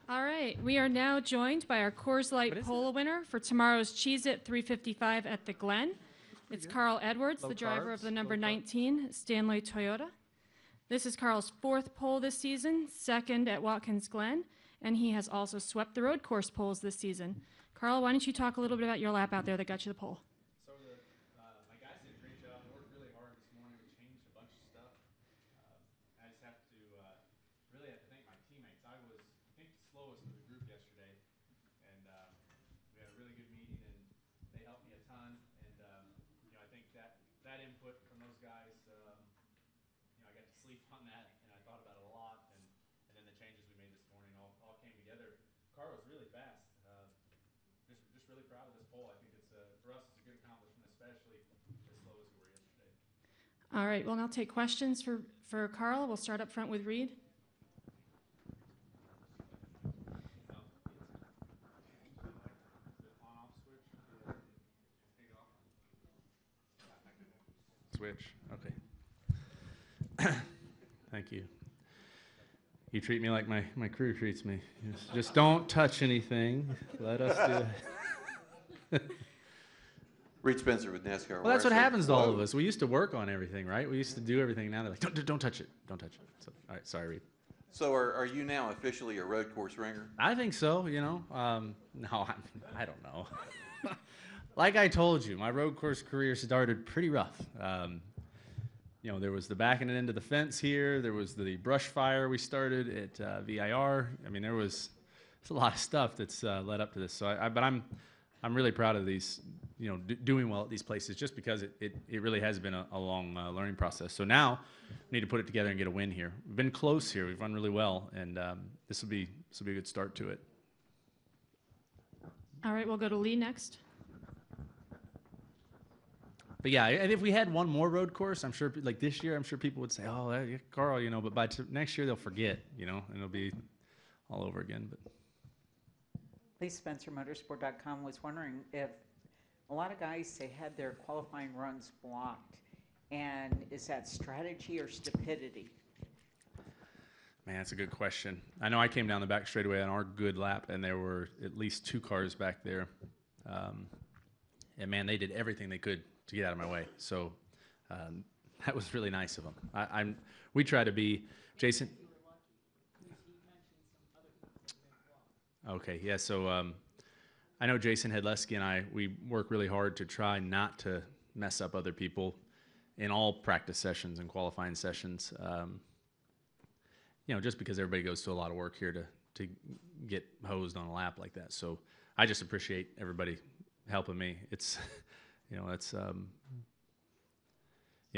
All right, we are now joined by our Coors Light Polo winner for tomorrow's Cheez-It 355 at the Glen. It's Carl Edwards, the driver of the number 19 Stanley Toyota. This is Carl's 4th pole this season, 2nd at Watkins Glen, and he has also swept the road course poles this season. Carl, why don't you talk a little bit about your lap out there that got you the pole? So my guys did a great job. They worked really hard this morning. We changed a bunch of stuff. I just have to really have to thank my teammates. I think, the slowest of the group yesterday, and we had a really good meeting, and they helped me a ton. And I think that input from those guys, I got to sleep on that, and I thought about it a lot. And then the changes we made this morning all came together. Car was really fast. Just really proud of this pole. I think it's for us, it's a good accomplishment, especially as slow as we were yesterday. All right, we'll now take questions for Carl. We'll start up front with Reed. Switch. Okay. Thank you. You treat me like my crew treats me. Just don't touch anything. Let us do it. Reed Spencer with NASCAR. Well, that's what happens to all of us. We used to work on everything, right? We used to do everything. Now they're like, don't touch it. Don't touch it. So, all right, sorry, Reed. So are you now officially a road course ringer? I think so, No, I don't know. Like I told you, my road course career started pretty rough. There was the backing it into the fence here. There was the brush fire we started at VIR. I mean, there's a lot of stuff that's led up to this. So, but I'm really proud of these, doing well at these places, just because it really has been a long learning process. So now we need to put it together and get a win here. We've been close here. We've run really well, and this will be a good start to it. All right, we'll go to Lee next. But yeah, if we had one more road course, I'm sure, like this year, I'm sure people would say, "Oh, Carl," but by next year they'll forget, and it'll be all over again. But Lee Spencer, Motorsport.com, was wondering if a lot of guys, they had their qualifying runs blocked, and is that strategy or stupidity? Man, that's a good question. I know I came down the back straightaway on our good lap, and there were at least 2 cars back there. And man, they did everything they could to get out of my way. So that was really nice of them. We try to be, Jason. Okay, yeah. So I know Jason Hedleski and I, we work really hard to try not to mess up other people in all practice sessions and qualifying sessions. Just because everybody goes to a lot of work here to get hosed on a lap like that. So I just appreciate everybody helping me. It's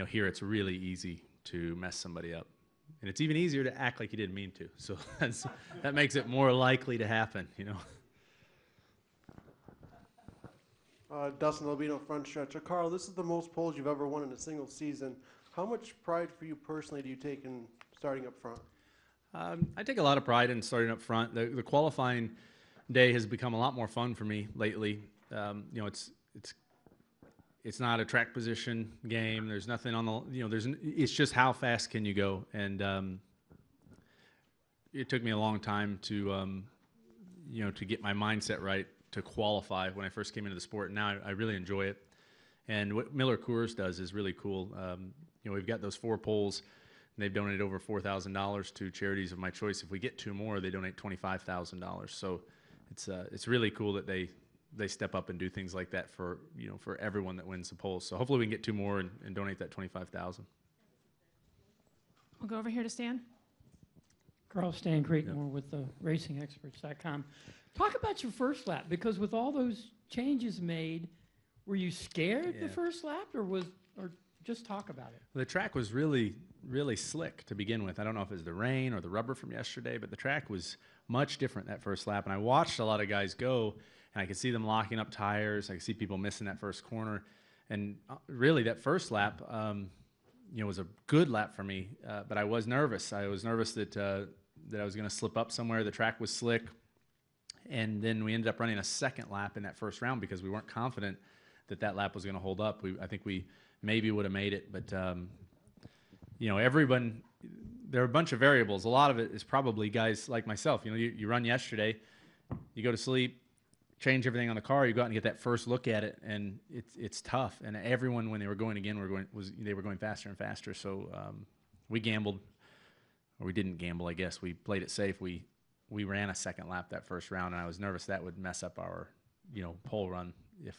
here it's really easy to mess somebody up, and it's even easier to act like you didn't mean to. So that makes it more likely to happen. Dustin Albino, front stretcher. Carl, this is the most poles you've ever won in a single season. How much pride for you personally do you take in starting up front? I take a lot of pride in starting up front. The qualifying day has become a lot more fun for me lately. It's not a track position game. There's nothing on the, it's just how fast can you go. And it took me a long time to get my mindset right to qualify when I first came into the sport. And now I really enjoy it. And what Miller Coors does is really cool. We've got those 4 poles, and they've donated over $4,000 to charities of my choice. If we get 2 more, they donate $25,000. So it's really cool that they step up and do things like that for everyone that wins the polls. So hopefully we can get 2 more and donate that $25,000. We'll go over here to Stan. Carl, Stan Creekmore with the RacingExperts.com. Talk about your first lap, because with all those changes made, were you scared the first lap, or just talk about it? The track was really, really slick to begin with. I don't know if it was the rain or the rubber from yesterday, but the track was much different that first lap. And I watched a lot of guys go, and I could see them locking up tires. I could see people missing that first corner. And really, that first lap, was a good lap for me. But I was nervous. I was nervous that I was going to slip up somewhere. The track was slick. And then we ended up running a second lap in that first round because we weren't confident that lap was going to hold up. I think we maybe would have made it. But, everyone, there are a bunch of variables. A lot of it is probably guys like myself. You know, you run yesterday, you go to sleep, change everything on the car, you go out and get that first look at it, and it's tough. And everyone, when they were going again, they were going faster and faster. So we gambled, or we didn't gamble, I guess. We played it safe. We ran a second lap that first round, and I was nervous that would mess up our, pole run if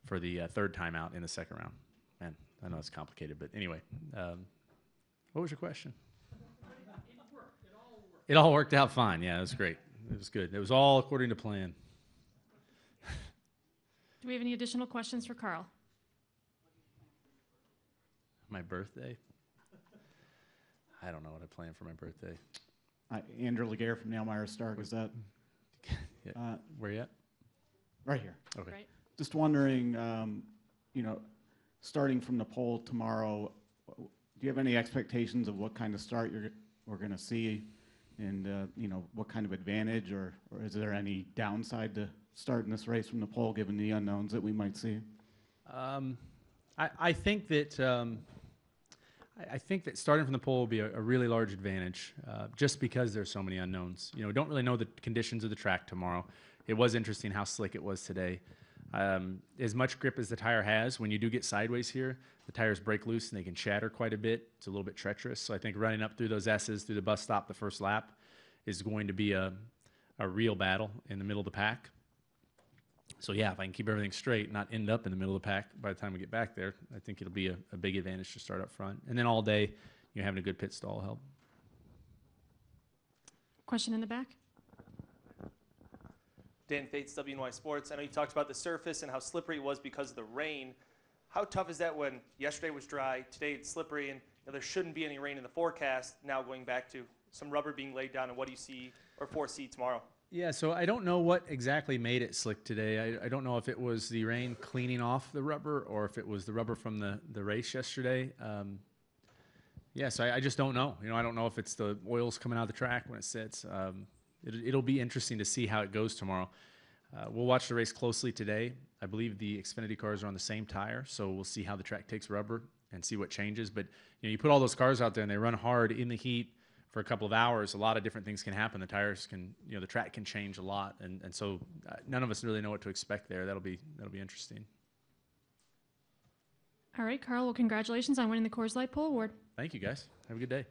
for the third time out in the second round. Man, I know it's complicated, but anyway, what was your question? It all worked out fine. Yeah, it was great. It was good. It was all according to plan. Do we have any additional questions for Carl? My birthday? I don't know what I planned for my birthday. Andrew Laguerre from Nailmeyer Stark. Is that Yeah. Where you at? right here? Okay. Right. Just wondering, starting from the pole tomorrow, do you have any expectations of what kind of start we're going to see, and what kind of advantage, or is there any downside to starting this race from the pole given the unknowns that we might see? I think that I think that starting from the pole will be a really large advantage, just because there's so many unknowns. We don't really know the conditions of the track tomorrow. It was interesting how slick it was today. As much grip as the tire has, when you do get sideways here, the tires break loose and they can shatter quite a bit. It's a little bit treacherous. So I think running up through those S's, through the bus stop the first lap, is going to be a real battle in the middle of the pack. So yeah, if I can keep everything straight, not end up in the middle of the pack by the time we get back there, I think it'll be a big advantage to start up front. And then all day, having a good pit stall will help. Question in the back? Dan Fates, WNY Sports. I know you talked about the surface and how slippery it was because of the rain. How tough is that when yesterday was dry, today it's slippery, and there shouldn't be any rain in the forecast, now going back to some rubber being laid down, and what do you see or foresee tomorrow? Yeah, so I don't know what exactly made it slick today. I don't know if it was the rain cleaning off the rubber or if it was the rubber from the race yesterday. So I just don't know. I don't know if it's the oils coming out of the track when it sits. It'll be interesting to see how it goes tomorrow. We'll watch the race closely today. I believe the Xfinity cars are on the same tire, so we'll see how the track takes rubber and see what changes. But you put all those cars out there and they run hard in the heat for a couple of hours. A lot of different things can happen. The tires can, the track can change a lot, and so none of us really know what to expect there. That'll be interesting. All right, Carl. Well, congratulations on winning the Coors Light Pole Award. Thank you, guys. Have a good day.